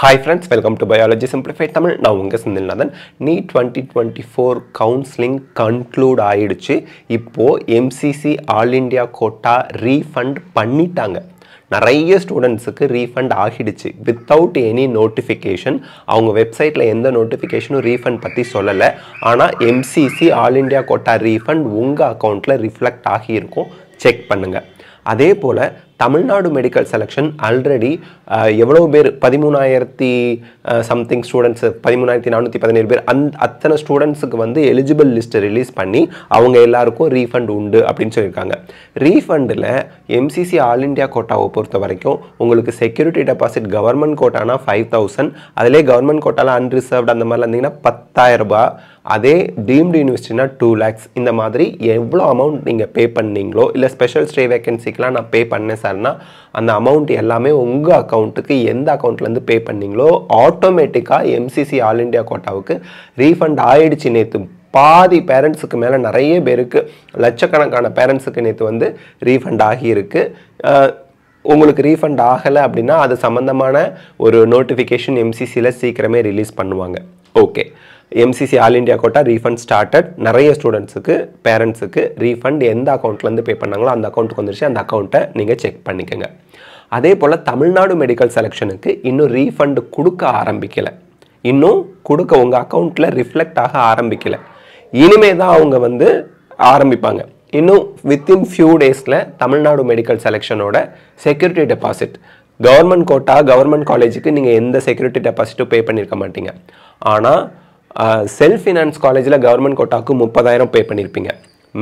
Hi friends, welcome to Biology Simplified Tamil. நான் உங்க Senthilnathan. NEET 2024 counselling conclude ஆயிடுச்சு. இப்போ MCC all India quota refund பண்ணிட்டாங்க. நிறைய ஸ்டூடெண்ட்ஸுக்கு ரீஃபண்ட் ஆகிடுச்சு வித்தவுட் எனி நோட்டிஃபிகேஷன். அவங்க வெப்சைட்டில் எந்த நோட்டிஃபிகேஷனும் ரீஃபண்ட் பற்றி சொல்லலை. ஆனால் MCC all India quota refund உங்கள் அக்கௌண்ட்டில் ரிஃப்ளெக்ட் ஆகியிருக்கும். செக் பண்ணுங்கள். அதே போல் தமிழ்நாடு மெடிக்கல் செலெக்ஷன் ஆல்ரெடி எவ்வளோ பேர் 13,000 சம்திங் ஸ்டூடெண்ட்ஸ் 13,417 பேர் அத்தனை ஸ்டூடெண்ட்ஸுக்கு வந்து எலிஜிபிள் லிஸ்ட்டை ரிலீஸ் பண்ணி அவங்க எல்லாருக்கும் ரீஃபண்ட் உண்டு அப்படின்னு சொல்லியிருக்காங்க. ரீஃபண்டில் MCC ஆல் இந்தியா கோட்டாவை பொறுத்த வரைக்கும் உங்களுக்கு செக்யூரிட்டி டெபாசிட் கவர்மெண்ட் கோட்டானா 5,000, அதிலே கவர்மெண்ட் கோட்டாவில் அன்ரிசர்வ்டு அந்த மாதிரிலாம் இருந்தீங்கன்னா 10,000 ரூபாய். அதே டீம்டு யூனிவர்சிட்டினா 2 lakhs. இந்த மாதிரி எவ்வளோ அமௌண்ட் நீங்கள் பே பண்ணீங்களோ இல்லை ஸ்பெஷல் ஸ்டே வேக்கன்சிக்கெலாம் நான் பே பண்ணேன் சார்னா அந்த அமௌண்ட் எல்லாமே உங்கள் அக்கௌண்ட்டுக்கு எந்த அக்கௌண்ட்லேருந்து பே பண்ணீங்களோ ஆட்டோமேட்டிக்காக MCC ஆல் இந்தியா கோட்டாவுக்கு ரீஃபண்ட் ஆயிடுச்சு. நேற்று பாதி பேரண்ட்ஸுக்கு மேலே நிறைய பேருக்கு லட்சக்கணக்கான பேரண்ட்ஸுக்கு நேற்று வந்து ரீஃபண்ட் ஆகியிருக்கு. உங்களுக்கு ரீஃபண்ட் ஆகலை அப்படின்னா அது சம்மந்தமான ஒரு நோட்டிஃபிகேஷன் MCCயில் சீக்கிரமே ரிலீஸ் பண்ணுவாங்க. Okay, MCC all India quota refund started. நிறைய ஸ்டூடெண்ட்ஸுக்கு பேரண்ட்ஸுக்கு ரீஃபண்ட் எந்த அக்கௌண்ட்லேருந்து பே பண்ணாங்களோ அந்த அக்கௌண்ட்டுக்கு வந்துருச்சு. அந்த அக்கௌண்ட்டை நீங்கள் செக் பண்ணிக்கோங்க. அதே போல் தமிழ்நாடு மெடிக்கல் செலெக்ஷனுக்கு இன்னும் ரீஃபண்ட் கொடுக்க ஆரம்பிக்கலை. இன்னும் கொடுக்க உங்கள் அக்கௌண்ட்டில் ரிஃப்ளெக்ட் ஆக ஆரம்பிக்கலை. இனிமே தான் அவங்க வந்து ஆரம்பிப்பாங்க. இன்னும் வித்தின் ஃபியூ டேஸில் தமிழ்நாடு மெடிக்கல் செலெக்ஷனோட security deposit government quota government காலேஜுக்கு நீங்கள் எந்த செக்யூரிட்டி டெபாசிட்டும் பே பண்ணியிருக்க மாட்டீங்க. ஆனால் செல்ஃப் ஃபினான்ஸ் காலேஜில் கவர்மெண்ட் கோட்டாவுக்கு 30,000 பே பண்ணியிருப்பீங்க.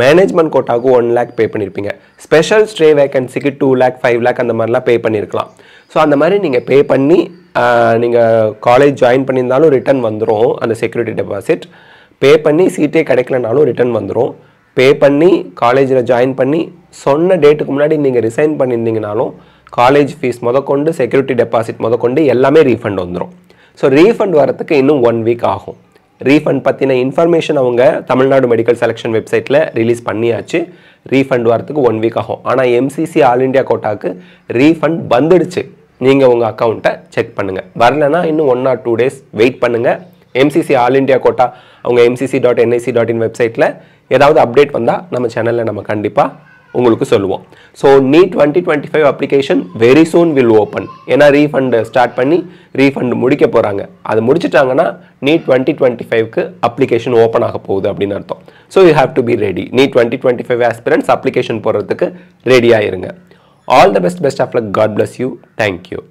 மேனேஜ்மெண்ட் கோட்டாவுக்கு 1 lakh பே பண்ணியிருப்பீங்க. ஸ்பெஷல் ஸ்டே வேக்கன்சிக்கு 2 lakh 5 lakh அந்த மாதிரிலாம் பே பண்ணியிருக்கலாம். ஸோ அந்த மாதிரி நீங்கள் பே பண்ணி நீங்கள் காலேஜ் ஜாயின் பண்ணியிருந்தாலும் ரிட்டர்ன் வந்துடும். அந்த செக்யூரிட்டி டெபாசிட் பே பண்ணி சீட்டே கிடைக்கலனாலும் ரிட்டர்ன் வந்துடும். பே பண்ணி காலேஜில் ஜாயின் பண்ணி சொன்ன டேட்டுக்கு முன்னாடி நீங்கள் ரிசைன் பண்ணியிருந்தீங்கனாலும் காலேஜ் ஃபீஸ் முதற்கொண்டு செக்யூரிட்டி டெபாசிட் முதற்கொண்டு எல்லாமே ரீஃபண்ட் வந்துடும். ஸோ ரீஃபண்ட் வரத்துக்கு இன்னும் 1 week ஆகும். ரீஃபண்ட் பற்றின இன்ஃபர்மேஷன் அவங்க தமிழ்நாடு மெடிக்கல் செலெக்ஷன் வெப்சைட்டில் ரிலீஸ் பண்ணியாச்சு. ரீஃபண்ட் வரத்துக்கு 1 week ஆகும். ஆனால் MCC ஆல் இந்தியா கோட்டாவுக்கு ரீஃபண்ட் வந்துடுச்சு. நீங்கள் உங்கள் அக்கௌண்ட்டை செக் பண்ணுங்கள். வரலைன்னா இன்னும் 1 or 2 days வெயிட் பண்ணுங்கள். MCC ஆல் இந்தியா கோட்டா அவங்க mcc.nic.in வெப்சைட்டில் ஏதாவது அப்டேட் வந்தால் நம்ம சேனலில் நம்ம கண்டிப்பாக உங்களுக்கு சொல்லுவோம். So NEET 2025 application very soon will open. ஏன்னா ரீஃபண்ட் ஸ்டார்ட் பண்ணி ரீஃபண்ட் முடிக்க போகிறாங்க. அது முடிச்சிட்டாங்கன்னா NEET 2025க்கு அப்ளிகேஷன் ஓப்பன் ஆக போகுது அப்படின்னு அர்த்தம். So you have to be ready. NEET 2025 aspirants application போடுறதுக்கு ரெடியாக இருங்க. All the best of luck. God bless you. Thank you.